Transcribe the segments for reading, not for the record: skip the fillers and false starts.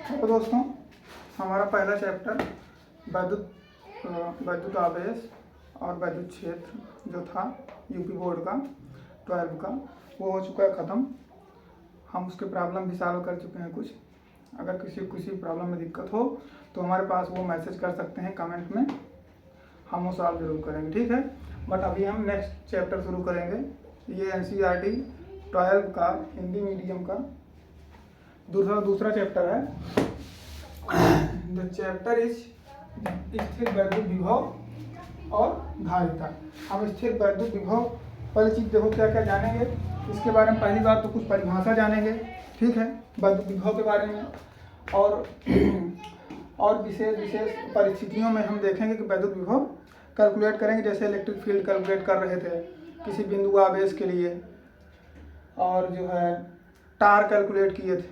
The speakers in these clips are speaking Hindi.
तो दोस्तों, हमारा पहला चैप्टर वैद्युत आवेश और वैद्युत क्षेत्र जो था यूपी बोर्ड का 12 का, वो हो चुका है ख़त्म। हम उसके प्रॉब्लम भी सॉल्व कर चुके हैं कुछ। अगर किसी प्रॉब्लम में दिक्कत हो तो हमारे पास वो मैसेज कर सकते हैं कमेंट में, हम वो सॉल्व जरूर करेंगे, ठीक है। बट अभी हम नेक्स्ट चैप्टर शुरू करेंगे। ये NCERT 12 का हिंदी मीडियम का दूसरा चैप्टर है। द चैप्टर इज स्थिर वैद्युत विभव और धारिता। हम स्थिर वैद्युत विभव पहली चीज देखो क्या क्या जानेंगे इसके बारे में। पहली बात तो कुछ परिभाषा जानेंगे, ठीक है, वैद्युत विभव के बारे में। और विशेष परिस्थितियों में हम देखेंगे कि वैद्युत विभव कैलकुलेट करेंगे। जैसे इलेक्ट्रिक फील्ड कैलकुलेट कर रहे थे किसी बिंदु आवेश के लिए, और जो है टार कैलकुलेट किए थे,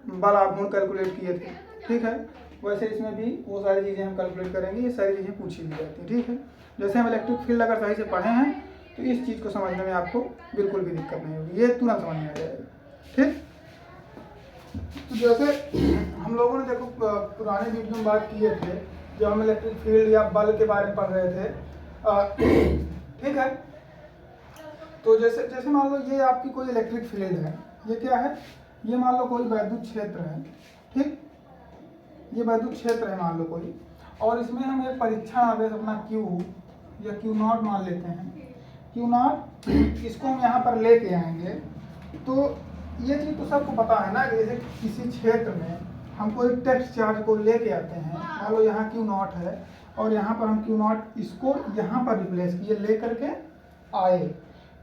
बल आघूर्ण कैलकुलेट किए थे, ठीक है। वैसे इसमें भी वो सारी चीज़ें हम कैलकुलेट करेंगे। ये सारी चीज़ें पूछी भी जाती हैं, ठीक है। जैसे हम इलेक्ट्रिक फील्ड अगर सही से पढ़े हैं तो इस चीज़ को समझने में आपको बिल्कुल भी दिक्कत नहीं होगी, ये तुरंत समझ में आ जाएगा, ठीक। तो जैसे हम लोगों ने देखो पुराने वीडियो में बात किए थे जब हम इलेक्ट्रिक फील्ड या बल के बारे में पढ़ रहे थे, ठीक है। तो जैसे मान लो ये आपकी कोई इलेक्ट्रिक फील्ड है, ये क्या है, ये मान लो कोई वैद्युत क्षेत्र है, ठीक। ये वैद्युत क्षेत्र है मान लो कोई, और इसमें हम एक परीक्षण आवेश अपना Q या Q0 मान लेते हैं। Q0 इसको हम यहाँ पर लेके आएंगे। तो ये चीज़ तो सबको पता है ना कि जैसे किसी क्षेत्र में हम कोई टेस्ट चार्ज को लेके आते हैं, मान लो यहाँ Q0 है और यहाँ पर हम Q0 इसको यहाँ पर रिप्लेस किए ले करके आए,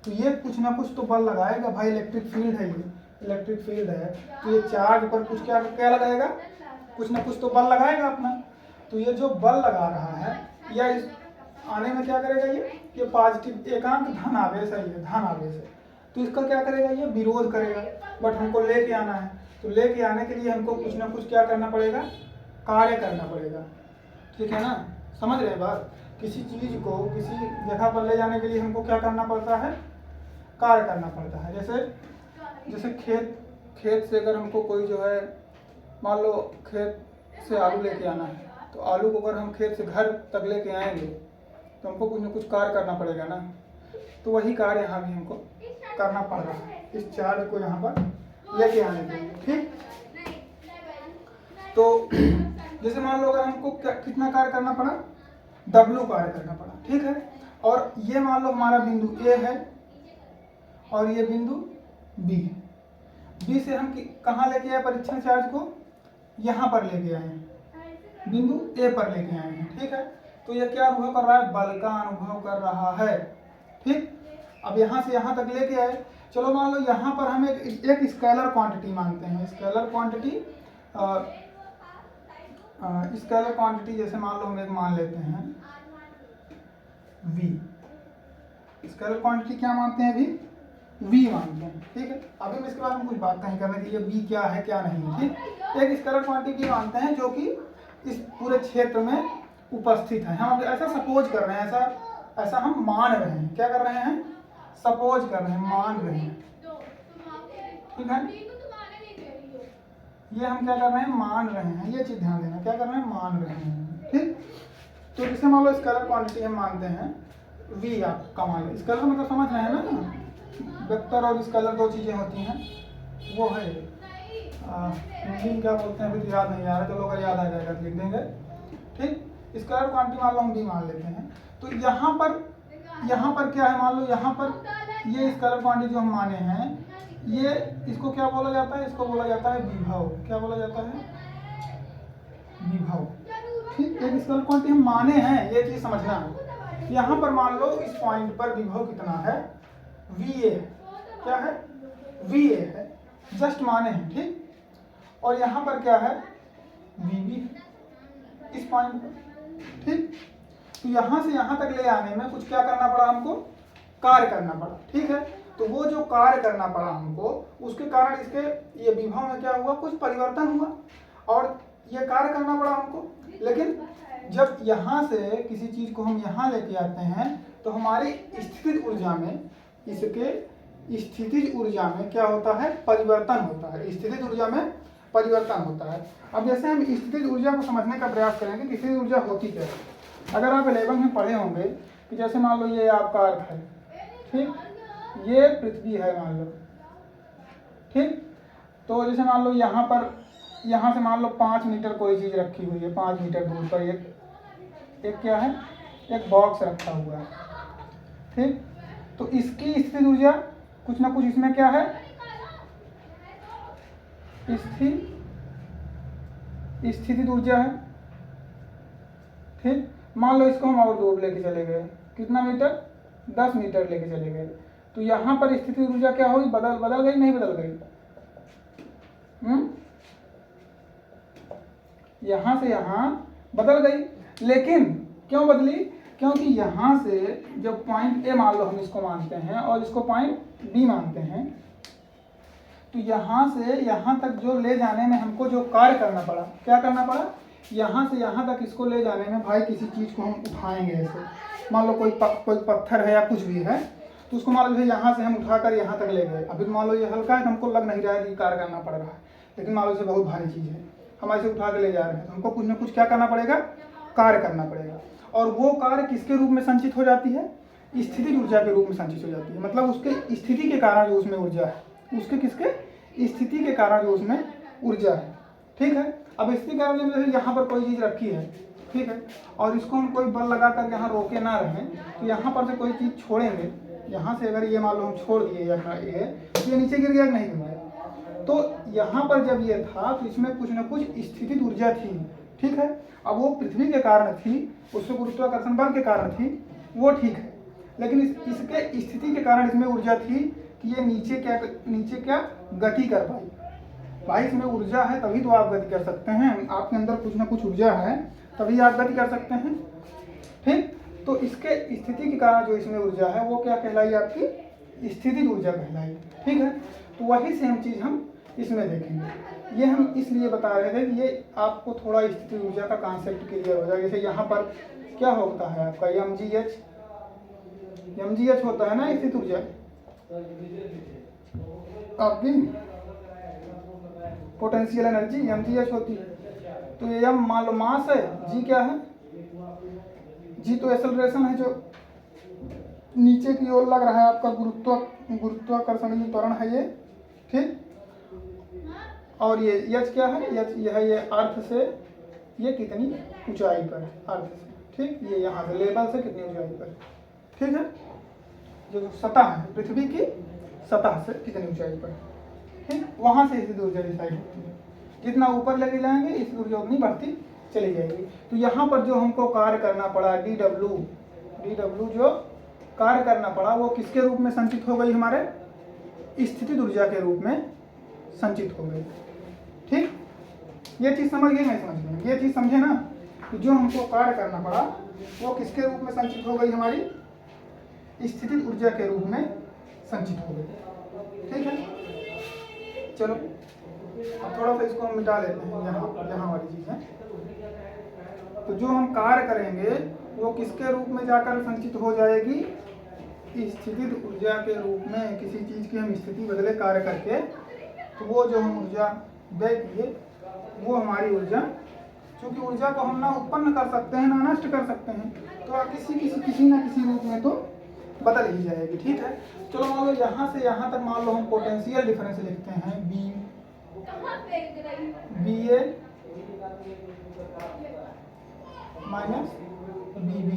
तो ये कुछ ना कुछ तो बल लगाएगा भाई। इलेक्ट्रिक फील्ड है, ये इलेक्ट्रिक फील्ड है, तो ये चार्ज पर कुछ क्या लगाएगा, कुछ ना कुछ तो बल लगाएगा अपना। तो ये जो बल लगा रहा है या इस आने में क्या करेगा, ये पॉजिटिव एकांक धन आवेश है, ये धन आवेश है, तो इसका क्या करेगा, ये विरोध करेगा। बट हमको लेके आना है, तो लेके आने के लिए हमको कुछ ना कुछ क्या करना पड़ेगा, कार्य करना पड़ेगा, ठीक है ना। समझ रहे बात। किसी चीज को किसी जगह पर ले जाने के लिए हमको क्या करना पड़ता है, कार्य करना पड़ता है। जैसे खेत से अगर हमको कोई जो है, मान लो खेत से आलू लेके आना है, तो आलू को अगर हम खेत से घर तक लेके आएंगे तो हमको कुछ ना कुछ कार्य करना पड़ेगा ना। तो वही कार्य यहाँ भी हमको करना पड़ रहा है, इस चार्ज को यहाँ पर लेके आने के लिए, ठीक। तो जैसे मान लो अगर हमको कितना कार्य करना पड़ा, W कार्य करना पड़ा, ठीक है। और ये मान लो हमारा बिंदु A है और ये बिंदु B है। B से हम कहाँ लेके आए परीक्षण चार्ज को, यहाँ पर लेके आए हैं, बिंदु A पर लेके आए हैं, ठीक है। तो ये क्या अनुभव कर रहा है, बल का अनुभव कर रहा है, ठीक। अब यहाँ से यहाँ तक लेके आए, चलो मान लो यहाँ पर हम एक स्केलर क्वांटिटी मानते हैं। स्केलर क्वांटिटी जैसे मान लो हम एक मान लेते हैं V। स्केलर क्वांटिटी क्या मानते हैं, अभी V मानते हैं, ठीक है। अभी हम इसके बारे में कुछ बात नहीं कर रहे कि ये V क्या है क्या नहीं है, ठीक। एक स्केलर क्वांटिटी मानते हैं जो कि इस पूरे क्षेत्र में उपस्थित है। हम ऐसा सपोज कर रहे हैं, ऐसा हम मान रहे हैं, क्या कर रहे हैं, सपोज कर रहे हैं, मान रहे हैं, ठीक है। ये हम क्या कर रहे हैं, मान रहे हैं, ये चीज ध्यान देना, क्या कर रहे हैं, मान रहे हैं, ठीक। तो जैसे मान लो स्केलर क्वांटिटी हम मानते हैं V, आपका मान लो स्केलर मतलब समझ रहे हैं ना, वेक्टर और स्केलर दो चीजें होती हैं, वो है हिंदी क्या बोलते हैं, अभी तो याद नहीं आ रहा, चलो अगर याद आ जाएगा तो लिख देंगे, ठीक। स्केलर क्वांटिटी मान लो हम V मान लेते हैं। तो यहाँ पर क्या है, मान लो यहाँ पर ये स्केलर क्वांटिटी जो हम माने हैं, ये इसको क्या बोला जाता है, इसको बोला जाता है विभव। क्या बोला जाता है, विभव, ठीक। एक स्केलर क्वांटिटी हम माने हैं, ये चीज समझना है। यहाँ पर मान लो इस पॉइंट पर विभव कितना है, VA, क्या है, VA है, जस्ट माने हैं, ठीक। और यहाँ पर क्या है, VB, इस पॉइंट पर, ठीक। तो यहाँ से यहाँ तक ले आने में कुछ क्या करना पड़ा हमको, कार्य करना पड़ा, ठीक है। तो वो जो कार्य करना पड़ा हमको, उसके कारण इसके ये विभव में क्या हुआ, कुछ परिवर्तन हुआ और ये कार्य करना पड़ा हमको। लेकिन जब यहाँ से किसी चीज को हम यहाँ लेके आते हैं तो हमारी स्थितिज ऊर्जा में, इसके स्थितिज ऊर्जा में क्या होता है, परिवर्तन होता है। स्थितिज ऊर्जा में परिवर्तन होता है। अब जैसे हम स्थितिज ऊर्जा को समझने का प्रयास करेंगे कि स्थितिज ऊर्जा होती क्या है। अगर आप 11 में पढ़े होंगे कि जैसे मान लो ये आपका अर्थ है, ठीक, ये पृथ्वी है मान लो, ठीक, तो जैसे मान लो यहाँ से मान लो 5 मीटर कोई चीज़ रखी हुई है, 5 मीटर दूर पर एक क्या है, एक बॉक्स रखा हुआ है, ठीक, तो इसकी स्थितिज ऊर्जा कुछ ना कुछ इसमें क्या है, स्थितिज ऊर्जा है, ठीक। मान लो इसको हम और दूर लेके चले गए, कितना मीटर, 10 मीटर लेके चले गए, तो यहाँ पर स्थितिज ऊर्जा क्या होगी, बदल गई, नहीं बदल गई, यहाँ से यहाँ बदल गई, लेकिन क्यों बदली, क्योंकि यहाँ से जब पॉइंट ए मान लो हम इसको मानते हैं और इसको पॉइंट बी मानते हैं, तो यहाँ से यहाँ तक जो ले जाने में हमको जो कार्य करना पड़ा, क्या करना पड़ा, यहाँ से यहाँ तक इसको ले जाने में भाई किसी चीज़ को हम उठाएंगे, ऐसे मान लो कोई पत्थर है या कुछ भी है, तो उसको मान लो यहाँ से हम उठाकर यहाँ तक ले गए। अभी मान लो ये हल्का है, हमको लग नहीं रहा है कि कार्य करना पड़ रहा है, लेकिन मान लो इसे बहुत भारी चीज़ है, हम ऐसे उठा के ले जा रहे हैं, तो हमको कुछ ना कुछ क्या करना पड़ेगा, कार्य करना पड़ेगा। और वो कार्य किसके रूप में संचित हो जाती है, स्थितिज ऊर्जा के रूप में संचित हो जाती है। मतलब उसके स्थिति के कारण जो उसमें ऊर्जा है, उसके किसके स्थिति के कारण जो उसमें ऊर्जा है, ठीक है। अब स्थिति के कारण जैसे यहाँ पर कोई चीज़ रखी है, ठीक है, और इसको हम कोई बल लगा कर यहाँ रोके ना रहें, तो यहाँ पर से कोई चीज़ छोड़ेंगे, यहाँ से अगर ये मान लो हम छोड़ दिए यहाँ ये नीचे गिर गया, नहीं गिर गया, तो यहाँ पर जब ये था तो इसमें कुछ ना कुछ स्थितिज ऊर्जा थी, ठीक है। अब वो पृथ्वी के कारण थी, उससे गुरुत्वाकर्षण बल के कारण थी, वो ठीक है, लेकिन इसके स्थिति के कारण इसमें ऊर्जा थी कि ये नीचे क्या गति कर पाई। भाई इसमें ऊर्जा है तभी तो आप गति कर सकते हैं, आपके अंदर कुछ ना कुछ ऊर्जा है तभी आप गति कर सकते हैं, ठीक। तो इसके स्थिति के कारण जो इसमें ऊर्जा है वो क्या कहलाई, आपकी स्थितिज ऊर्जा कहलाई, ठीक है। तो वही सेम चीज़ हम इसमें देखेंगे। ये हम इसलिए बता रहे थे कि ये आपको थोड़ा स्थितिज ऊर्जा का कॉन्सेप्ट क्लियर हो जाए। जैसे यहाँ पर क्या होता है आपका mgh होता है ना स्थितिज ऊर्जा आपकी, पोटेंशियल एनर्जी mgh होती है। तो ये m मान लो मास है, g क्या है, g तो एक्सेलरेशन है जो नीचे की ओर लग रहा है, आपका गुरुत्वाकर्षण की त्वरण है ये, ठीक। और ये h क्या है, h यह है ये अर्थ से ये कितनी ऊंचाई पर है, अर्थ से, ठीक, ये यहाँ से लेवल से कितनी ऊंचाई पर, ठीक है, जो सतह है पृथ्वी की सतह से कितनी ऊंचाई पर, ठीक, वहाँ से स्थितिज ऊर्जा डिसाइड होती है। जितना ऊपर लेके जाएंगे स्थितिज ऊर्जा उतनी बढ़ती चली जाएगी। तो यहाँ पर जो हमको कार्य करना पड़ा dw जो कार्य करना पड़ा वो किसके रूप में संचित हो गई, हमारे स्थितिज ऊर्जा के रूप में संचित हो गई, ठीक। ये चीज़ समझ गए, नहीं समझ गए, ये चीज़ समझे ना कि जो हमको कार्य करना पड़ा वो किसके रूप में संचित हो गई, हमारी स्थितिज ऊर्जा के रूप में संचित हो गई, ठीक है। चलो अब थोड़ा सा इसको हम मिटा लेते हैं, यहाँ वाली चीज़ है। तो जो हम कार्य करेंगे वो किसके रूप में जाकर संचित हो जाएगी, स्थितिज ऊर्जा के रूप में। किसी चीज़ की हम स्थिति बदले कार्य करके, तो वो जो हम ऊर्जा व्यय किए वो हमारी ऊर्जा, क्योंकि ऊर्जा को हम ना उत्पन्न कर सकते हैं ना नष्ट कर सकते हैं, तो किसी ना किसी रूप में तो बदल ही जाएगी, ठीक है। चलो मान लो यहाँ से यहाँ तक मान लो हम पोटेंशियल डिफरेंस लिखते हैं, BA minus BB।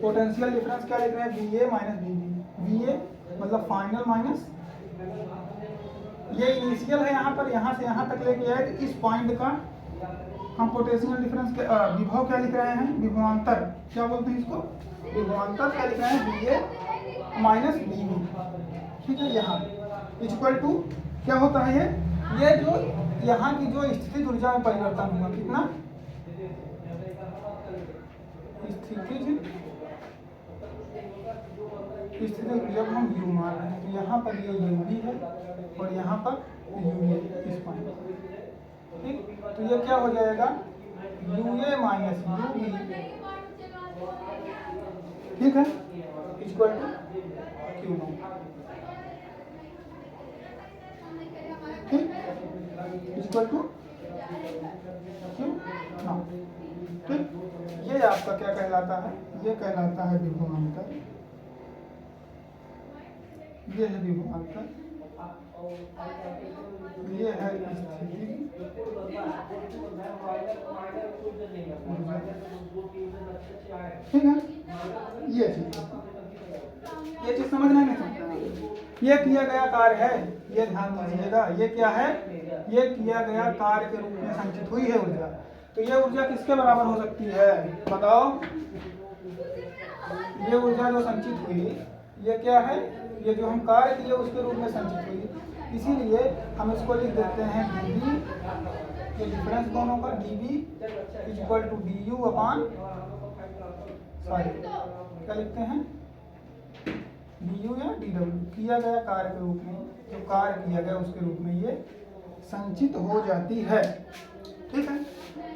Potential difference क्या लिख रहे हैं, BA माइनस BB। BA मतलब फाइनल माइनस ये इनिशियल है, यहाँ से यहाँ तक लेके आए, तो इस पॉइंट का हम पोटेंशियल डिफरेंस के विभव क्या लिख रहे हैं, विभवांतर क्या बोलते हैं इसको, विभवांतर क्या लिख रहे हैं, BA माइनस BB, ठीक है। यहाँ इक्वल टू क्या होता है, ये जो यहाँ की जो स्थितिज ऊर्जा में परिवर्तन हुआ, कितना स्थितिज ऊर्जा को हम U मान रहे हैं, तो यहाँ पर ये UV है और यहाँ पर UA इस पॉइंट, ठीक। तो ये क्या हो जाएगा, UA माइनस UV, ठीक है, इक्वल टू Q0, ठीक। Equal to Q naught. ठीक, ये आपका क्या कहलाता है, ये कहलाता है विभवांतर, ये है विभवांतर, ये है स्थिति, ठीक है। ये चीज समझना नहीं समझना, ये किया गया कार्य है, ये ध्यान दीजिएगा, ये क्या है, ये किया गया कार्य के रूप में संचित हुई है ऊर्जा। तो ये ऊर्जा किसके बराबर हो सकती है बताओ, ये ऊर्जा जो संचित हुई ये क्या है, ये जो हम कार्य किए उसके रूप में संचित हुई, इसीलिए हम इसको लिख देते हैं dV, ये डिफरेंस दोनों का, dV equal to du upon, sorry क्या लिखते हैं, du या dw, किया गया कार्य के रूप में, जो कार्य किया गया उसके रूप में ये संचित हो जाती है। ठीक है,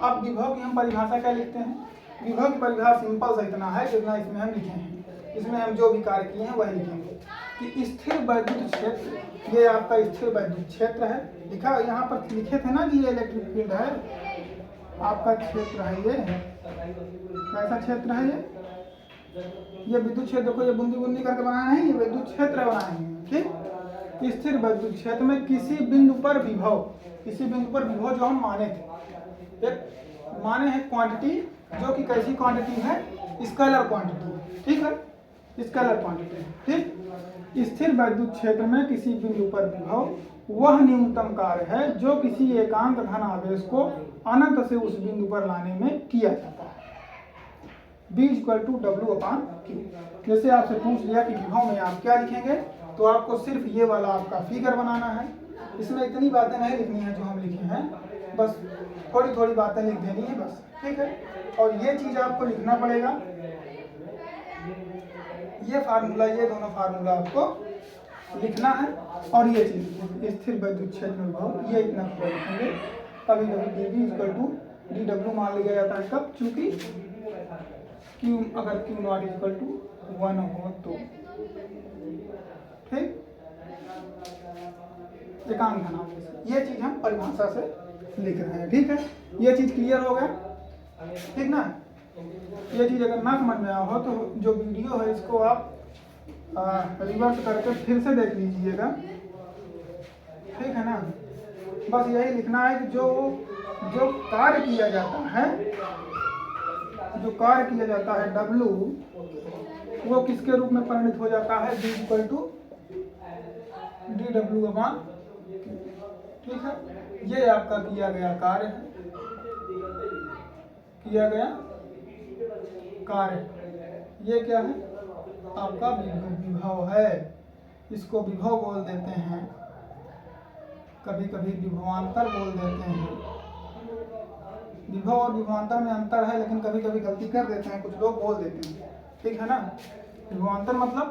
अब विभव की हम परिभाषा क्या लिखते हैं, विभव की परिभाषा सिंपल सा इतना है जितना इसमें हम लिखे हैं, इसमें हम जो भी कार्य किए हैं वही लिखेंगे कि स्थिर वैद्युत क्षेत्र, ये आपका स्थिर वैद्युत क्षेत्र है, लिखा यहाँ पर लिखे थे ना कि ये इलेक्ट्रिक फील्ड है, आपका क्षेत्र है, ये कैसा क्षेत्र है, ये विद्युत क्षेत्र, देखो ये बूंदी बूंदी करके बनाया है, ये विद्युत क्षेत्र बनाए हैं। ठीक, स्थिर वैद्युत क्षेत्र में किसी बिंदु पर विभव, किसी बिंदु पर विभव जो हम माने थे, एक माने हैं क्वांटिटी, जो कि कैसी क्वांटिटी है, स्केलर क्वांटिटी, ठीक है, स्केलर क्वांटिटी। ठीक, स्थिर वैद्युत क्षेत्र में किसी बिंदु पर विभव वह न्यूनतम कार्य है जो किसी एकांक धन आवेश को अनंत से उस बिंदु पर लाने में किया जाता है। B equal to W upon Q। जैसे आपसे पूछ लिया कि विभव में आप क्या लिखेंगे, तो आपको सिर्फ ये वाला आपका फिगर बनाना है, इसमें इतनी बातें नहीं लिखनी है जो हम लिखे हैं, बस थोड़ी थोड़ी बातें लिख देनी है बस। ठीक है, और ये चीज़ आपको लिखना पड़ेगा, ये फार्मूला, ये दोनों फार्मूला आपको लिखना है, और ये चीज़ स्थिर वैद्युत क्षेत्र विभव ये इतना लिखेंगे। कभी कभी dV इक्वल टू dW मान लिया जाता है, कब, चूँकि Q अगर Q नॉट इक्वल टू 1 हो तो। ठीक, एकांक धन आवेश, ये चीज़ हम परिभाषा से लिख रहे हैं। ठीक है, ये चीज़ क्लियर हो गया, ठीक ना। ये चीज़ अगर ना समझ में आया हो तो जो वीडियो है इसको आप रिवर्स करके फिर से देख लीजिएगा, ठीक है ना। बस यही लिखना है कि जो कार्य किया जाता है, जो कार्य किया जाता है W, वो किसके रूप में परिणत हो जाता है, B इक्वल टू dW अपान। ठीक है, ये आपका किया गया कार्य है, किया गया कार्य, ये क्या है आपका विभव है, इसको विभव बोल देते हैं, कभी कभी विभवांतर बोल देते हैं। विभव और विभवांतर में अंतर है, लेकिन कभी कभी गलती कर देते हैं कुछ लोग, बोल देते हैं, ठीक है ना। विभवांतर मतलब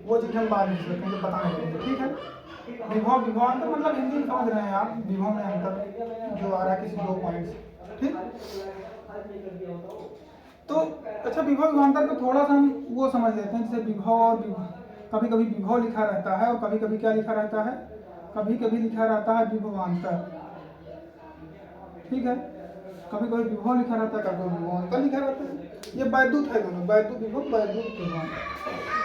वो चीज़ हम बाद में सीखेंगे, बताने लगेंगे, ठीक है। विभव विभवांतर मतलब हिंदी में समझ रहे हैं आप, विभव में अंतर जो आ रहा है किसी दो पॉइंट से, ठीक। तो अच्छा, विभव विभवांतर को थोड़ा सा हम वो समझ लेते हैं, जैसे विभव और कभी कभी विभव लिखा रहता है, और कभी कभी क्या लिखा रहता है, कभी कभी लिखा रहता है विभवांतर, ठीक है। कभी कभी विभव लिखा रहता है, कभी कभी विभवांतर लिखा रहता है। ये वैद्युत है दोनों, वैद्युत विभव, वैद्युत विभवांतर।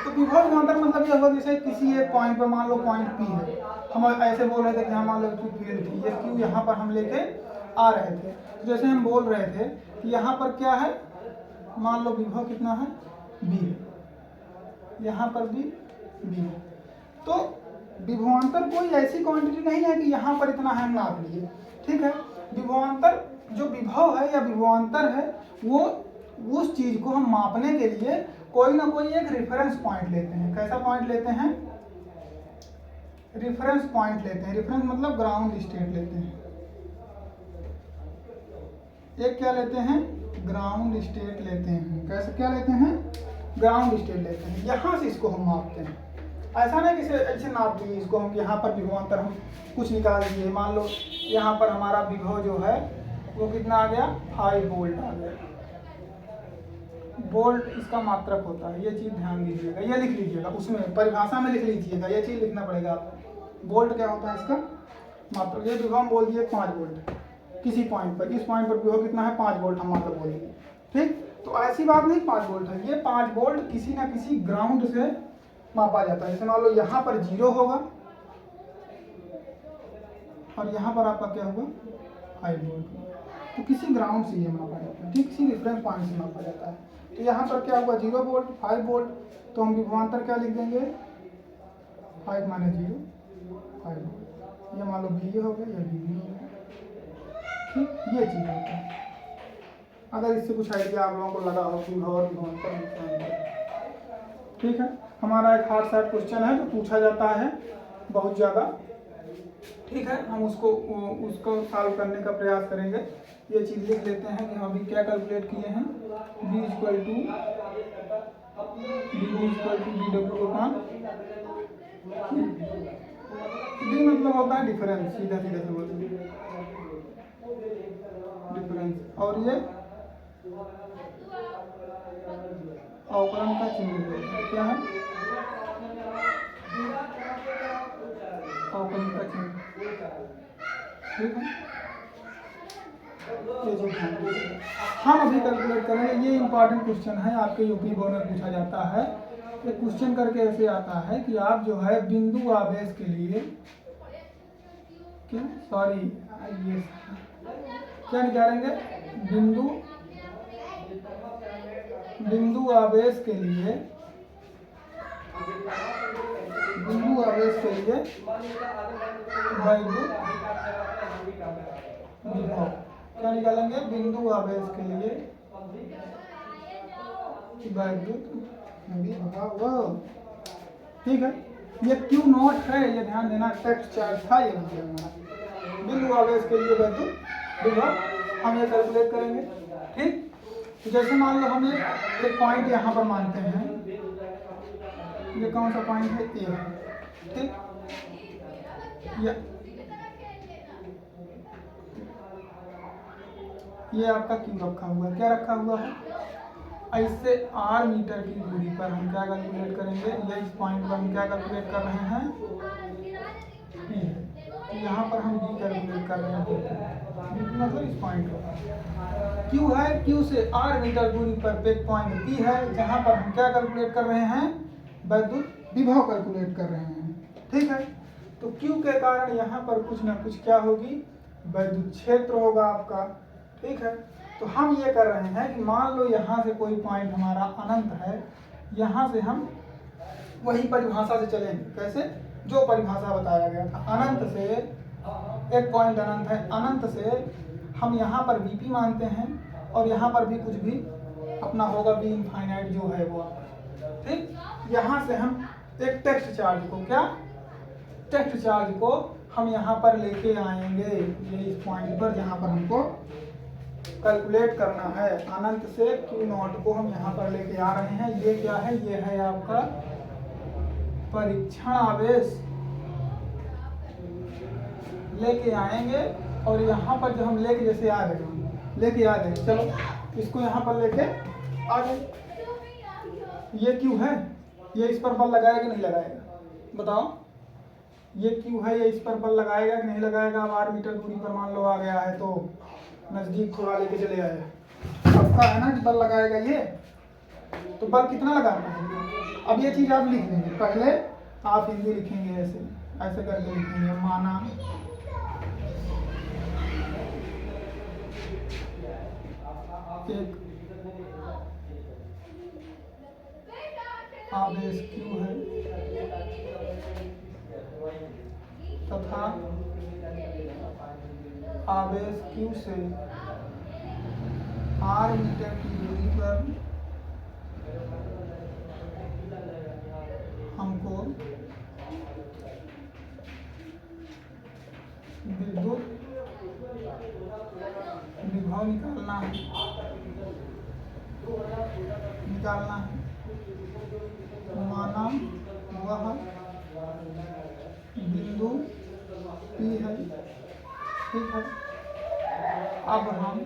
तो विभव विभवांतर मतलब ये होगा जैसे किसी एक पॉइंट पर, मान लो पॉइंट P है, हम ऐसे बोल रहे थे कि यहाँ मान लो फील्ड थी, ये Q यहाँ पर हम लेके आ रहे थे, तो जैसे हम बोल रहे थे कि यहाँ पर क्या है, मान लो विभव कितना है, B, यहाँ पर भी B है। तो विभवांतर कोई ऐसी क्वांटिटी नहीं है कि यहाँ पर इतना है नाप लिए, ठीक है। विभवांतर जो विभव है या विभवांतर है, वो उस चीज को हम मापने के लिए कोई ना कोई एक रेफरेंस पॉइंट लेते हैं। कैसा पॉइंट लेते हैं, रेफरेंस पॉइंट लेते हैं। रेफरेंस मतलब ग्राउंड स्टेट लेते हैं, एक क्या लेते हैं, ग्राउंड स्टेट लेते हैं। कैसे क्या लेते हैं, ग्राउंड स्टेट लेते हैं, यहाँ से इसको हम मापते हैं। ऐसा नहीं कि ऐसे नाप दिए इसको हम, यहाँ पर विभवांतर हम कुछ निकाल दिए, मान लो यहाँ पर हमारा विभव जो है वो कितना आ गया, 5 वोल्ट आ गया। वोल्ट इसका मात्रक होता है, ये चीज़ ध्यान दीजिएगा, ये लिख लीजिएगा, उसमें परिभाषा में लिख लीजिएगा, ये चीज़ लिखना पड़ेगा आपको। वोल्ट क्या होता है इसका मात्रक। ये विभव हम बोल दिए 5 वोल्ट किसी पॉइंट पर, इस पॉइंट पर विभव कितना है 5 वोल्ट हम मात्रक बोलेंगे। ठीक, तो ऐसी बात नहीं 5 वोल्ट है, ये 5 वोल्ट किसी ना किसी ग्राउंड से मापा जाता है। जैसे मान लो यहाँ पर 0 होगा और यहाँ पर आपका क्या होगा 5 वोल्ट, तो किसी ग्राउंड से ये मापा जाता है। ठीक, किसी रेफरेंस पॉइंट से मापा जाता है। तो यहाँ पर क्या होगा 0 वोल्ट 5 वोल्ट, तो हम विभवांतर क्या लिख देंगे 5 माइनस 0 5 वोल्ट। ये मान लो बी हो गया या बी हो गया। ठीक, ये चीज़ होता है। अगर इससे कुछ आइडिया आप लोगों को लगा हो कि और विभवांतर। ठीक है, हमारा एक हार्ड सेट क्वेश्चन है जो पूछा जाता है बहुत ज़्यादा। ठीक है, हम उसको सॉल्व करने का प्रयास करेंगे। ये चीज़ लिख लेते हैं कि हम अभी क्या कैलकुलेट किए हैं। b equal to D W upon D मतलब होता है डिफरेंस, सीधा सीधा से बोलते हैं डिफरेंस। और ये अवकलन का चिन्ह क्या है, अवकलन का चिन्ह। ठीक है, ये जो हम अभी कैलकुलेट करेंगे। ये इंपॉर्टेंट क्वेश्चन है, आपके यूपी बोर्ड में पूछा जाता है। ये क्वेश्चन करके ऐसे आता है कि आप जो है बिंदु आवेश के लिए क्या सॉरी ये क्या निकालेंगे, बिंदु आवेश के लिए वैद्युत विभव क्या निकालेंगे, बिंदु आवेश के लिए वैद्युत विभव। ठीक है, ये क्यू नॉट है, ये ध्यान देना, टेक्स्ट चार्ज था ये नहीं। बिंदु आवेश के लिए वैद्युत विभव हम ये कैलकुलेट करेंगे। ठीक, तो जैसे मान लो हम एक पॉइंट यहाँ पर मानते हैं, ये कौन सा पॉइंट है ए। ठीक, ये आपका क्यू रखा हुआ है, क्या रखा हुआ है, इससे r मीटर की दूरी पर हम क्या कैलकुलेट करेंगे, ये इस पॉइंट पर हम क्या कैलकुलेट कर रहे हैं p है, तो यहाँ पर हम d कैलकुलेट कर रहे हैं, मतलब इस पॉइंट पर q है, q से r मीटर दूरी पर एक पॉइंट p है, जहाँ पर हम क्या कैलकुलेट कर रहे हैं, वैद्युत विभव कैलकुलेट कर रहे हैं। ठीक है, तो q के कारण यहाँ पर कुछ ना कुछ क्या होगी, वैद्युत क्षेत्र होगा आपका। ठीक है, तो हम ये कर रहे हैं कि मान लो यहाँ से कोई पॉइंट हमारा अनंत है, यहाँ से हम वही परिभाषा से चलेंगे। कैसे, जो परिभाषा बताया गया था, अनंत से एक पॉइंट अनंत है, अनंत से हम यहाँ पर Vp मानते हैं और यहाँ पर भी कुछ भी अपना होगा V इनफाइनाइट जो है वो। ठीक, यहाँ से हम एक टेक्स्ट चार्ज को हम यहाँ पर लेके आएंगे, ये इस पॉइंट पर जहाँ पर हमको कैलकुलेट करना है। अनंत से क्यू नॉट को हम यहाँ पर लेके आ रहे हैं। ये क्या है, ये है आपका परीक्षण आवेश लेके आएंगे। और यहाँ पर जो हम लेके जैसे आ गए, चलो इसको यहाँ पर लेके आ गए। ये क्यू है, ये इस पर बल लगाएगा नहीं लगाएगा, बताओ, ये क्यू है, ये इस पर बल लगाएगा कि नहीं लगाएगा। अब r मीटर दूरी पर मान लो आ गया है, तो नजदीक थोड़ा लेके चले आए, पक्का है ना कि बल लगाएगा ये, तो बल कितना लगाना है। अब ये चीज आप लिख देंगे, पहले आप हिंदी लिखेंगे, ऐसे करके लिखेंगे, माना एक आवेश क्यू है तथा आवेश क्यू से r मीटर की दूरी पर हमको विद्युत विभव निकालना है। माना वह बिंदु P है। ठीक है, अब हम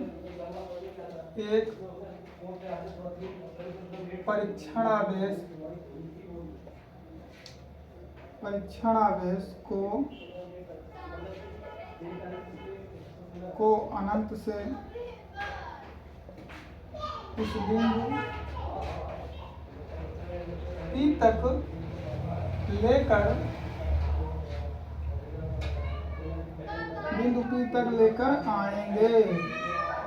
एक परीक्षण आवेश परीक्षण आवेश को अनंत से उस बिंदु P तक लेकर आएंगे,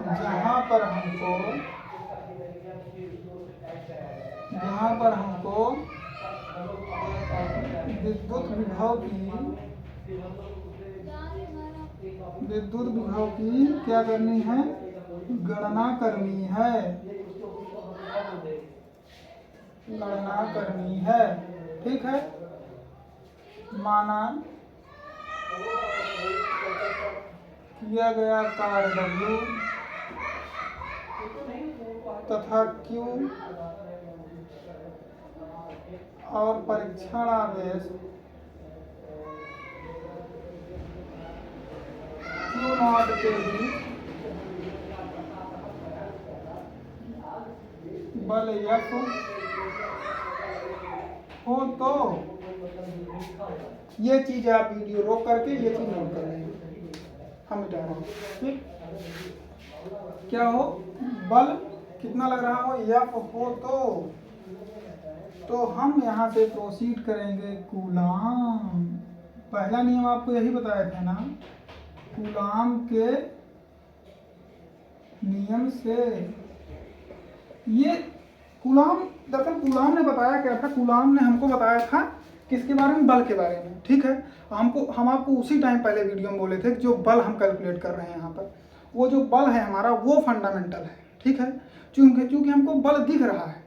जहां पर हमको विद्युत विभव की क्या करनी है, गणना करनी है। ठीक है, माना किया गया कार्य W तथा Q और परीक्षण आवेश Q0 के बीच बल F हो तो ये चीज आप वीडियो रोक करके ये चीज नोट कर लेंगे, हम मिटा रहे हैं। ठीक, क्या हो, बल कितना लग रहा हो, F हो तो हम यहाँ से प्रोसीड करेंगे कूलाम। पहला नियम आपको यही बताया था ना, कूलाम के नियम से। ये कूलाम, दरअसल कूलाम ने बताया क्या था, कूलाम ने हमको बताया था किसके बारे में, बल के बारे में। ठीक है, हम आपको उसी टाइम पहले वीडियो में बोले थे कि जो बल हम कैलकुलेट कर रहे हैं यहाँ पर, वो जो बल है हमारा वो फंडामेंटल है। ठीक है, क्योंकि हमको बल दिख रहा है,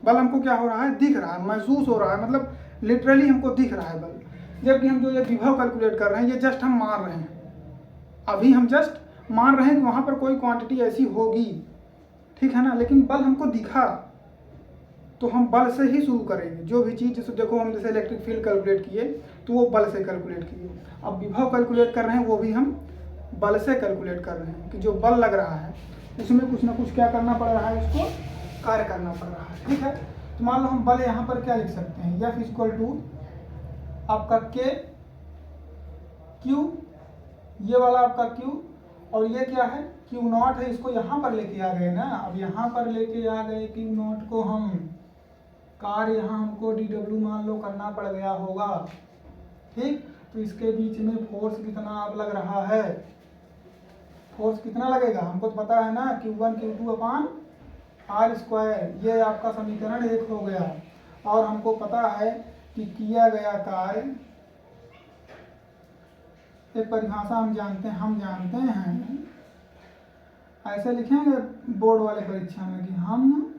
बल हमको क्या हो रहा है, दिख रहा है, महसूस हो रहा है, मतलब लिटरली हमको दिख रहा है बल। जबकि हम जो ये विभव कैलकुलेट कर रहे हैं ये जस्ट हम मान रहे हैं, अभी हम जस्ट मान रहे हैं कि वहाँ पर कोई क्वांटिटी ऐसी होगी। ठीक है ना, लेकिन बल हमको दिखा तो हम बल से ही शुरू करेंगे। जो भी चीज़, जैसे देखो हम जैसे इलेक्ट्रिक फील्ड कैलकुलेट किए तो वो बल से कैलकुलेट किए, अब विभव कैलकुलेट कर रहे हैं वो भी हम बल से कैलकुलेट कर रहे हैं कि जो बल लग रहा है उसमें कुछ ना कुछ क्या करना पड़ रहा है, उसको कार्य करना पड़ रहा है। ठीक है, तो मान लो हम बल यहाँ पर क्या लिख सकते हैं, F इक्वल टू आपका K Q, ये वाला आपका Q, और ये क्या है Q0 है, इसको यहाँ पर लेके आ गए ना। अब यहाँ पर लेके आ गए Q0 को हम, कार्य यहाँ हमको dW मान लो करना पड़ गया होगा। ठीक, तो इसके बीच में फोर्स कितना अब लग रहा है, फोर्स कितना लगेगा हमको तो पता है ना, Q1 Q2 अपान R²। ये आपका समीकरण 1 हो गया। और हमको पता है कि किया गया कार्य, एक परिभाषा हम जानते हैं, ऐसे लिखेंगे बोर्ड वाले परीक्षा में कि हम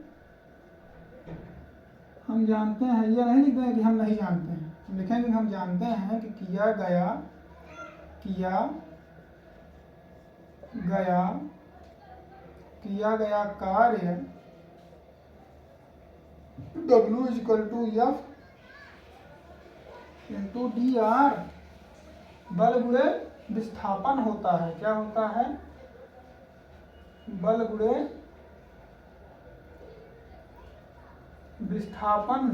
जानते हैं, ये नहीं लिखते हैं कि हम नहीं जानते हैं, लिखेंगे हम जानते हैं कि किया गया कार्य W equal to F into dr बल गुणे विस्थापन होता है। क्या होता है, बल गुणे विस्थापन,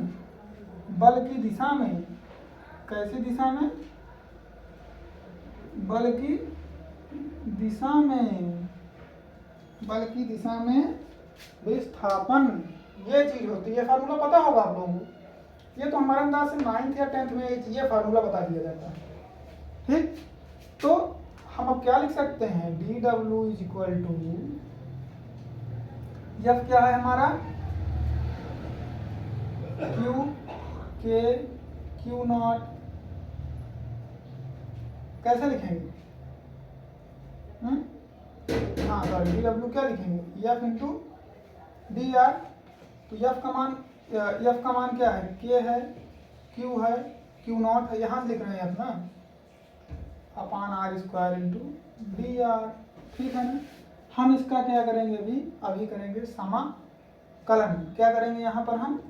बल की दिशा में, कैसी दिशा में, बल की दिशा में विस्थापन, ये चीज होती है। फार्मूला पता होगा आप लोगों को, ये तो हमारे अंदाज से 9th या 10th में ये फार्मूला बता दिया जाता है। ठीक, तो हम अब क्या लिख सकते हैं, dW is equal to F क्या है हमारा, Q K Q0, कैसे लिखेंगे, हाँ सॉरी, dW क्या लिखेंगे, F इंटू dr। तो F का मान क्या है, K है, Q है, Q0 है, यहाँ से लिख रहे हैं F ना, अपान R² इंटू dr। ठीक है ना, हम इसका क्या करेंगे, अभी करेंगे समाकलन। क्या करेंगे यहाँ पर हम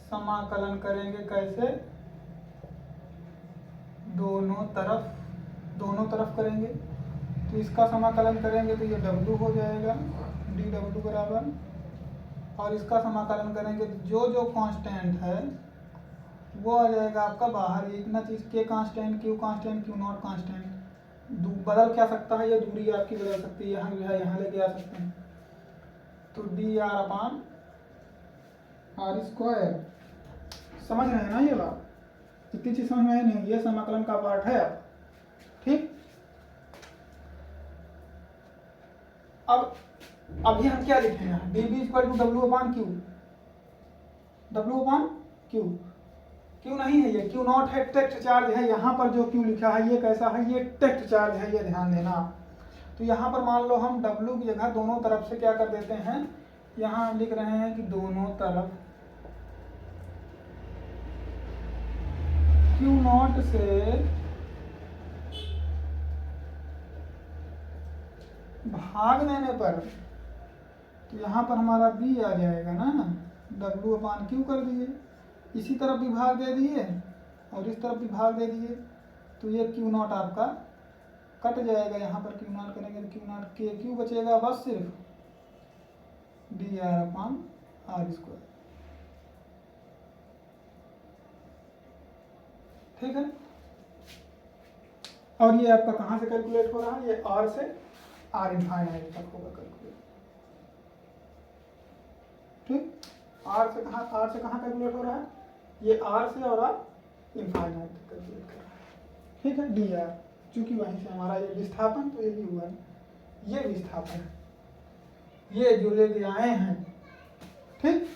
समाकलन करेंगे, कैसे, दोनों तरफ करेंगे। तो इसका समाकलन करेंगे तो ये W हो जाएगा, dW बराबर और इसका समाकलन करेंगे तो जो जो कांस्टेंट है वो आ जाएगा आपका बाहर। ये इतना चीज़ के constant, Q constant, Q not constant बदल क्या सकता है, ये दूरी आपकी बदल सकती है, यहाँ जो है यहाँ लेके आ सकते हैं। तो D R upon R square, समझ रहे हैं ना ये बात? इतनी चीज समझ में आई नहीं, ये समाकलन का पार्ट है अब। ठीक, अब अभी हम क्या लिखेंगे यहाँ, D B equal to W upon Q, W upon Q, Q नहीं है ये, क्यू नॉट है, टेक्ट चार्ज है। यहाँ पर जो क्यू लिखा है ये कैसा है, ये टेक्ट चार्ज है, ये ध्यान देना। तो यहाँ पर मान लो हम डब्ल्यू की जगह दोनों तरफ से क्या कर देते हैं, यहाँ हम लिख रहे हैं कि दोनों तरफ क्यू नॉट से भाग देने पर, तो यहाँ पर हमारा बी आ जाएगा ना, डब्ल्यू अपान क्यू कर दिए, इसी तरफ भी भाग दे दिए और इस तरफ भी भाग दे दिए, तो ये क्यू नॉट आपका कट जाएगा। यहाँ पर क्यू नॉट करेंगे तो क्यू नॉट के क्यू बचेगा बस सिर्फ D R upon R square. ठीक है, और ये आपका कहाँ से कैलकुलेट हो रहा है, ये आर से आर इनफाइनाइट तक होगा कैलकुलेट। ठीक, आर से कहाँ कैलकुलेट हो रहा है, ये आर से और आर इनफाइनाइट तक कैलकुलेट कर रहा है। ठीक है, डी आर, चूंकि वहीं से हमारा ये विस्थापन तो यही हुआ है, ये विस्थापन ये जो लेके आए हैं। ठीक,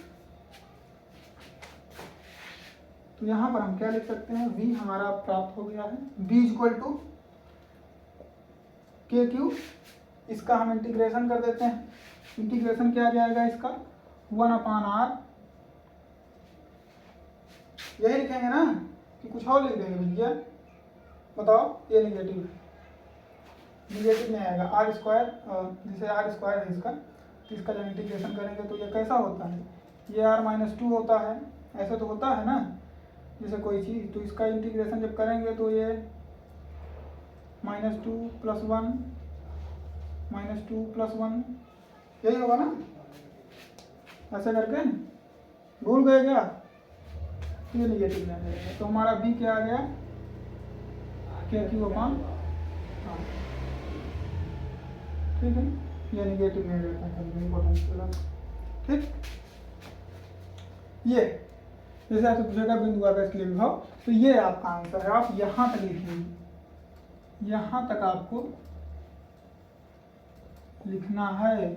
तो यहाँ पर हम क्या लिख सकते हैं, v हमारा प्राप्त हो गया है, v इक्वल टू के क्यू, इसका हम इंटीग्रेशन कर देते हैं। इंटीग्रेशन क्या आ जाएगा इसका, 1 अपान आर, यही लिखेंगे ना कि कुछ और लिख देंगे भैया, बताओ? ये निगेटिव में आएगा आर स्क्वायर, जिसे आर स्क्वायर है इसका, तो इसका जब इंटीग्रेशन करेंगे तो ये कैसा होता है, ये r माइनस 2 होता है, ऐसा तो होता है ना जैसे कोई चीज़। तो इसका इंटीग्रेशन जब करेंगे तो ये -2 + 1 -2 + 1 यही होगा ना, ऐसे करके भूल गए क्या? तो ये निगेटिव में आ जाएगा, तो हमारा बी क्या आ गया, के क्यू अपान। हाँ ठीक है, ये निगेटिव में रहता है पोटेंशियल। ठीक, ये जैसे आपसे पूछेगा बिंदु आवेश के लिए विभव, तो ये आपका आंसर है। आप यहाँ तक लिखेंगे, यहाँ तक आपको लिखना है।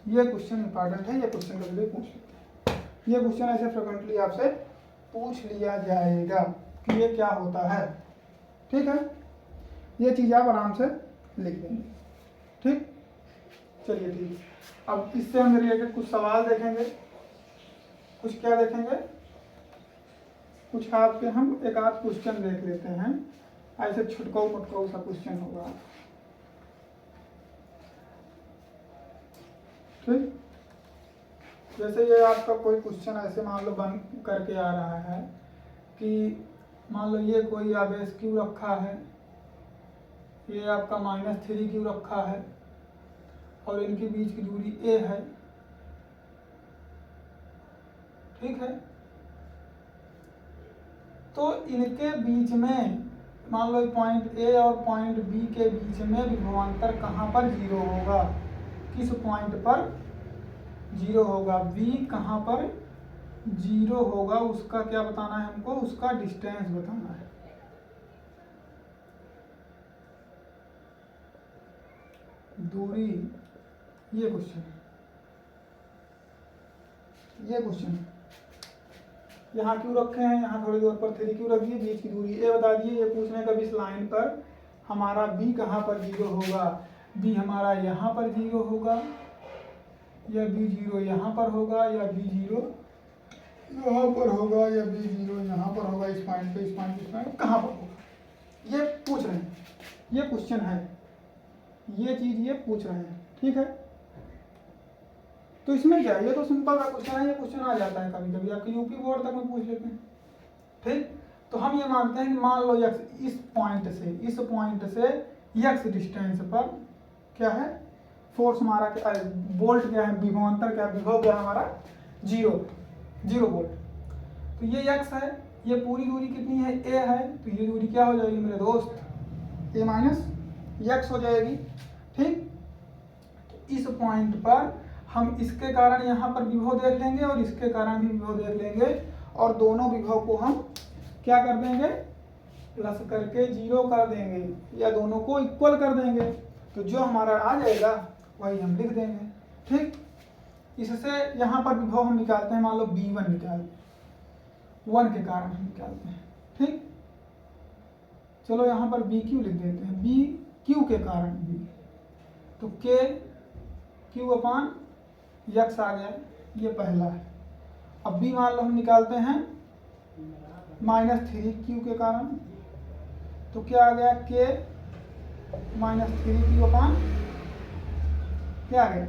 ये क्वेश्चन इंपॉर्टेंट है, ये क्वेश्चन कभी भी पूछ सकते हैं, ये क्वेश्चन ऐसे फ्रिक्वेंटली आपसे पूछ लिया जाएगा कि ये क्या होता है। ठीक है, ये चीज़ आप आराम से लिख देंगे। ठीक, चलिए ठीक, अब इससे हम रिलेटेड कुछ सवाल देखेंगे, कुछ क्या देखेंगे, कुछ आपके हम एक आध क्वेश्चन देख लेते हैं, ऐसे छुटकाऊ पटकाऊ सा क्वेश्चन होगा। ठीक, जैसे ये आपका कोई क्वेश्चन ऐसे मान लो बन करके आ रहा है कि मान लो ये कोई आवेश क्यू रखा है, ये आपका -3 क्यू रखा है और इनके बीच की दूरी a है। ठीक है, तो इनके बीच में मान लो पॉइंट A और पॉइंट B के बीच में विभवांतर कहाँ पर 0 होगा, किस पॉइंट पर 0 होगा, B कहाँ पर 0 होगा, उसका क्या बताना है हमको, उसका डिस्टेंस बताना है। दूरी, ये क्वेश्चन है, ये क्वेश्चन है। यहाँ क्यों रखे हैं, यहाँ थोड़ी दूर पर 3 क्यों रख दिए, बीच की दूरी ए बता दिए। ये पूछने का इस लाइन पर हमारा बी कहाँ पर 0 होगा, बी हमारा यहाँ पर 0 होगा, या बी 0 यहाँ पर होगा, या बी 0 यहाँ पर होगा, या बी 0 यहाँ पर होगा, इस पॉइंट पे, इस पॉइंट कहाँ पर होगा, ये पूछ रहे हैं। ये क्वेश्चन है, ये चीज़ ये पूछ रहे हैं। ठीक है, तो इसमें क्या है, ये तो सिंपल का क्वेश्चन है, ये क्वेश्चन आ जाता है कभी कभी, आपके यूपी बोर्ड तक में पूछ लेते हैं। ठीक, तो हम ये मानते हैं कि मान लो x इस पॉइंट से x डिस्टेंस पर क्या है, फोर्स हमारा क्या, बोल्ट क्या है, विभवांतर क्या, विभव क्या है हमारा जीरो वोल्ट। तो ये x है, ये पूरी दूरी कितनी है a है, तो ये दूरी क्या हो जाएगी मेरे दोस्त, a माइनस x हो जाएगी। ठीक, तो इस पॉइंट पर हम इसके कारण यहाँ पर विभव देख लेंगे और इसके कारण भी विभव देख लेंगे, और दोनों विभव को हम क्या कर देंगे, प्लस करके 0 कर देंगे या दोनों को इक्वल कर देंगे। तो जो हमारा आ जाएगा वही हम लिख देंगे। ठीक, इससे यहाँ पर विभव हम निकालते हैं, मान लो B1 निकालते हैं, 1 के कारण हम निकालते हैं। ठीक, चलो यहाँ पर BQ लिख देते हैं, BQ के कारण B, तो KQ अपान x आ गया, ये पहला है। अब B मान लो हम निकालते हैं -3Q के कारण, तो क्या आ गया, K -3Q अपान क्या आ गया,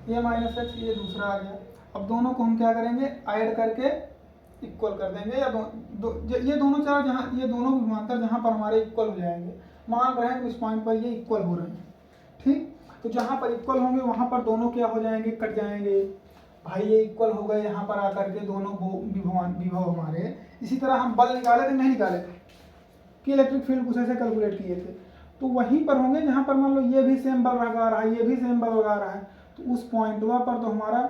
ये -x, ये दूसरा आ गया। अब दोनों को हम क्या करेंगे, ऐड करके इक्वल कर देंगे, या ये दोनों चार जहाँ, ये दोनों विभवांतर जहाँ पर हमारे इक्वल हो जाएंगे, मान रहे हैं इस पॉइंट पर ये इक्वल हो रहे हैं। ठीक, तो जहाँ पर इक्वल होंगे वहाँ पर दोनों क्या हो जाएंगे, कट जाएंगे। भाई ये इक्वल हो गए यहाँ पर आकर के दोनों विभव हमारे। इसी तरह हम बल निकाले थे, नहीं निकाले थे कि इलेक्ट्रिक फील्ड कुछ ऐसे कैलकुलेट किए थे, तो वहीं पर होंगे जहाँ पर मान लो ये भी सेम बल लगा रहा है, ये भी सेम बल लगा रहा है, तो उस पॉइंट पर तो हमारा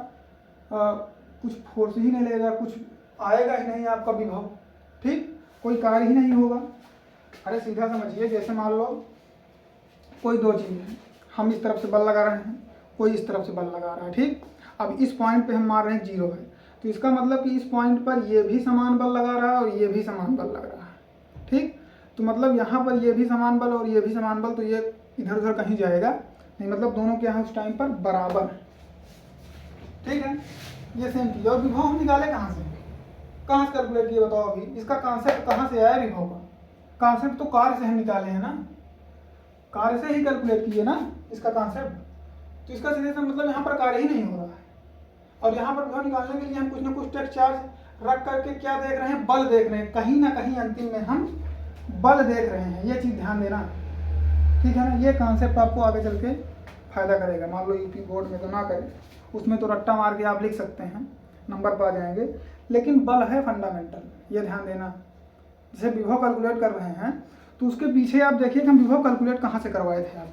कुछ फोर्स ही नहीं लगेगा, कुछ आएगा ही नहीं आपका विभव। ठीक, कोई कार्य ही नहीं होगा। अरे सीधा समझिए, जैसे मान लो कोई दो चीज़ है, हम इस तरफ से बल लगा रहे हैं, कोई इस तरफ से बल लगा रहा है। ठीक, अब इस पॉइंट पे हम मार रहे हैं 0 है, तो इसका मतलब कि इस पॉइंट पर ये भी समान बल लगा रहा है और ये भी समान बल लग रहा है। ठीक, तो मतलब यहाँ पर ये भी समान बल और ये भी समान बल, तो ये इधर उधर कहीं जाएगा नहीं, मतलब दोनों क्या है उस टाइम पर बराबर है। ठीक है, ये सेम चीज़। और विभव हम निकाले कहाँ से कैलकुलेट किए बताओ। अभी इसका कॉन्सेप्ट कहाँ से आया विभव का, कॉन्सेप्ट तो कार्य से हम निकाले हैं ना, कार्य से ही कैलकुलेट किए ना इसका कॉन्सेप्ट। तो इसका सीधे से मतलब यहाँ पर कार्य ही नहीं हो रहा है, और यहाँ पर विभव निकालने के लिए हम कुछ ना कुछ टेक्स्ट चार्ज रख करके क्या देख रहे हैं, बल देख रहे हैं, कहीं ना कहीं अंतिम में हम बल देख रहे हैं। ये चीज़ ध्यान देना, ठीक है ना। ये कॉन्सेप्ट आपको आगे चल के फायदा करेगा। मान लो यूपी बोर्ड में तो ना करें, उसमें तो रट्टा मार के आप लिख सकते हैं, नंबर पा जाएंगे, लेकिन बल है फंडामेंटल, ये ध्यान देना। जैसे विभव कैलकुलेट कर रहे हैं तो उसके पीछे आप देखिए कि हम विभव कैलकुलेट कहाँ से करवाए थे। आप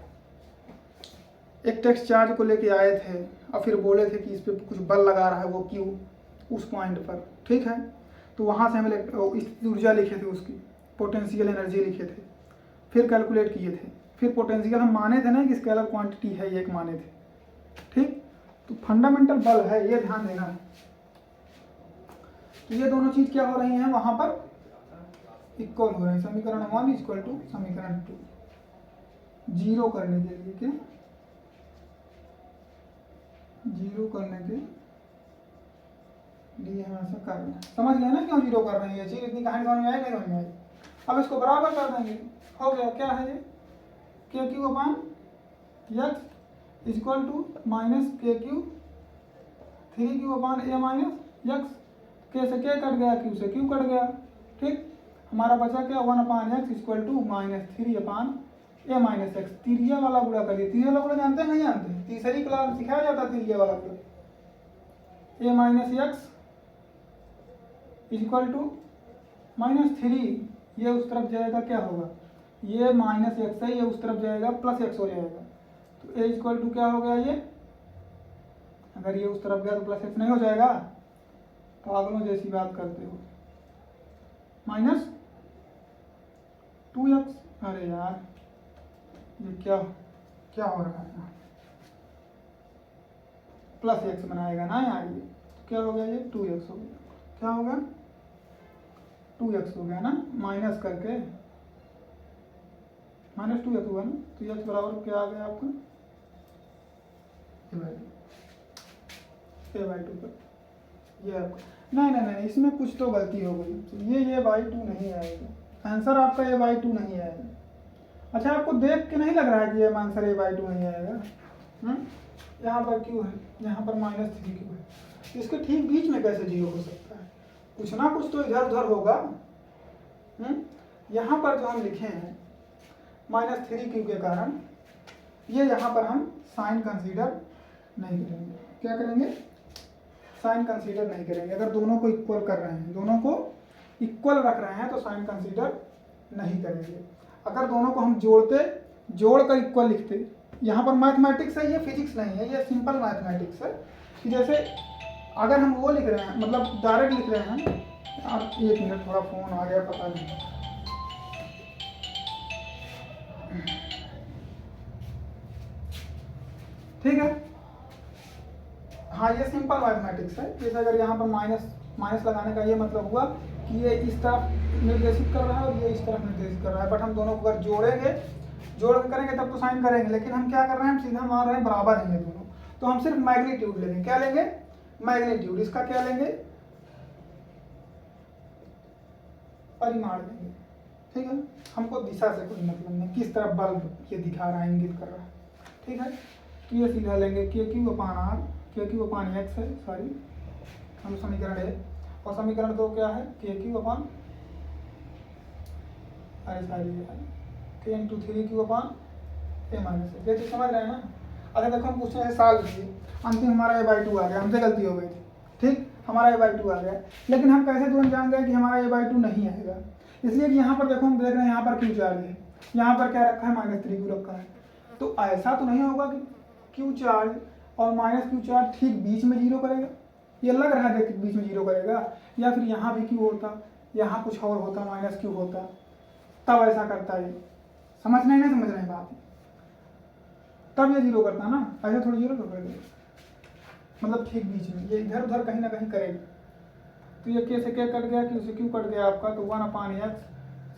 एक टेक्स्ट चार्ज को लेके आए थे और फिर बोले थे कि इस पर कुछ बल लगा रहा है, वो क्यों, उस पॉइंट पर। ठीक है, तो वहाँ से हमें स्थिति ऊर्जा लिखे थे, उसकी पोटेंशियल एनर्जी लिखे थे, फिर कैलकुलेट किए थे, फिर पोटेंशियल हम माने थे ना कि स्केलर क्वांटिटी है, ये एक माने थे। ठीक, तो फंडामेंटल बल है, ये ध्यान देना है। तो ये दोनों चीज क्या हो रही हैं, वहां पर इक्वल हो रहे हैं। समीकरण 1 इक्वल टू समीकरण 2, 0 करने के लिए क्या, 0 करने के लिए हम ऐसा कर रहे हैं। समझ गए ना क्यों 0 कर रहे हैं, ये चीज इतनी कहानी समझ में आई, नहीं समझ में आई। अब इसको बराबर कर देंगे, हो गया। क्या है ये, K Q upon x equal to minus K Q 3Q upon A minus X. के से के कट गया, क्यू से क्यू कट गया। ठीक, हमारा बचा क्या, 1 upon x equal to -3 upon A minus x. तिरिया वाला गुणा करिए। तिरिया वाला गुणा जानते हैं नहीं जानते, तीसरी क्लास सिखाया जाता है तिरिया वाला गुणा। ए माइनस एक्स इक्वल टू -3, ये उस तरफ जाएगा, क्या होगा, ये माइनस एक्स है, ये उस तरफ जाएगा प्लस एक्स हो जाएगा। तो ए इक्वल टू क्या हो गया, ये अगर ये उस तरफ गया तो प्लस एक्स नहीं हो जाएगा, पागलों जैसी बात करते हो, -2x। अरे यार ये क्या क्या हो रहा है, प्लस एक्स बनाएगा ना यार, ये क्या हो गया, ये 2x हो गया। क्या हो गया, 2x हो गया ना, माइनस करके -2x हुआ ना, तो x बराबर क्या आ गया आपका, a/2 पर। ये आपका नहीं, इसमें कुछ तो गलती हो गई, तो ये a/2 नहीं आएगा, आंसर आपका a/2 नहीं आएगा। अच्छा, आपको देख के नहीं लग रहा है कि ये आंसर a/2 नहीं आएगा। यहाँ पर क्यों है, यहाँ पर -3 क्यों है, तो इसके ठीक बीच में कैसे 0 हो सकता है, कुछ ना कुछ तो इधर उधर होगा। यहाँ पर जो हम लिखे हैं -3Q के कारण, ये यहाँ पर हम साइन कंसीडर नहीं करेंगे, क्या करेंगे, साइन कंसीडर नहीं करेंगे। अगर दोनों को इक्वल कर रहे हैं, दोनों को इक्वल रख रहे हैं तो साइन कंसीडर नहीं करेंगे। अगर दोनों को हम जोड़ कर इक्वल लिखते, यहाँ पर मैथमेटिक्स है, ये फिजिक्स नहीं है, ये सिंपल मैथमेटिक्स है कि जैसे अगर हम वो लिख रहे हैं, मतलब डायरेक्ट लिख रहे हैं यार, एक मिनट थोड़ा फ़ोन आ गया पता नहीं। ठीक है, हाँ ये सिंपल मैथमेटिक्स है। जैसे अगर यहाँ पर माइनस लगाने का ये मतलब हुआ कि ये इस तरफ निर्देशित कर रहा है और ये इस तरफ निर्देशित कर रहा है, बट हम दोनों को अगर जोड़ के करेंगे तब तो साइन करेंगे, लेकिन हम क्या कर रहे हैं, हम सीधा मान रहे हैं बराबर हैं ये दोनों, तो हम सिर्फ मैग्नीट्यूड लेंगे। क्या लेंगे, मैग्नीट्यूड। इसका क्या लेंगे, परिमाण लेंगे। ठीक है, हमको दिशा से कोई मतलब नहीं, किस तरफ बल्ब ये दिखा रहा है, इंगित कर रहा है। ठीक है, तो ये सीधा लेंगे KQ/R, KQ/X है, सॉरी हम समीकरण है, और समीकरण 2 क्या है, KQ/, अरे सॉरी K×3Q/A-, ये चीज समझ रहे हैं ना। अगर देखो हम पूछ रहे हैं साल कीजिए, अंतिम हमारा A/2 आ गया, हमसे गलती हो गई थी, ठीक, हमारा A/2 आ गया, लेकिन हम कैसे तुरंत जान गए कि हमारा A/2 नहीं आएगा, इसलिए कि यहाँ पर देखो हम देख रहे हैं, यहाँ पर Q चार्ज है, यहाँ पर क्या रखा है, -3Q रखा है, तो ऐसा तो नहीं होगा कि Q चार्ज और -Q चार्ज ठीक बीच में जीरो करेगा, ये लग रहा है देख बीच में जीरो करेगा, या फिर यहाँ भी Q होता, यहाँ कुछ और होता, -Q होता, तब ऐसा करता है। समझ नहीं समझ रहे बात, तब ये जीरो करता ना, ऐसे थोड़ी जीरो कर देगा, मतलब ठीक बीच में, ये इधर उधर कहीं ना कहीं करेगा। तो ये K से K कट गया, Q से Q कट गया आपका, तो 1/x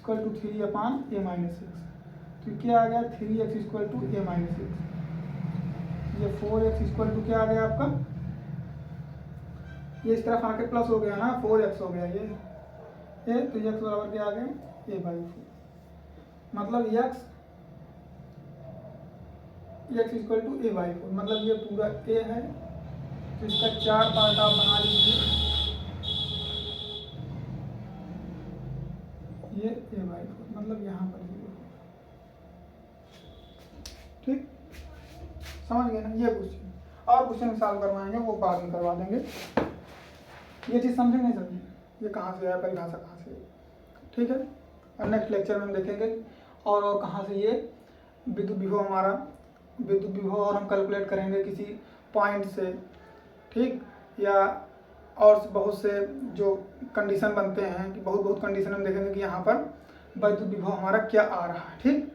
= 3A-6, तो क्या आ गया, 3x = A-6, ये 4x = क्या आ गया आपका, ये इस तरफ आके प्लस हो गया ना, 4x हो गया ये, तो x बराबर क्या आ गया, A/4, मतलब x = A/4, मतलब ये पूरा A है, तो इसका 4 पार्ट आप बना लीजिए, ये A/4, मतलब यहाँ पर 0। ठीक, समझ गए ना। ये क्वेश्चन और क्वेश्चन सॉल्व करवाएंगे, वो बाद में करवा देंगे। ये चीज़ समझे नहीं समझे, ये कहाँ से आया, परिभाषा कहाँ से, ठीक है। और नेक्स्ट लेक्चर में हम देखेंगे और कहाँ से ये विद्युत विभव और हम कैलकुलेट करेंगे किसी पॉइंट से, ठीक, या और बहुत से जो कंडीशन बनते हैं कि बहुत कंडीशन हम देखेंगे कि यहाँ पर विद्युत विभव हमारा क्या आ रहा है, ठीक।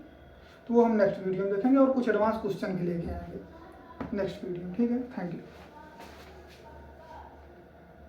तो वो हम नेक्स्ट वीडियो में देखेंगे और कुछ एडवांस क्वेश्चन भी लेके आएंगे नेक्स्ट वीडियो, ठीक है। Thank you.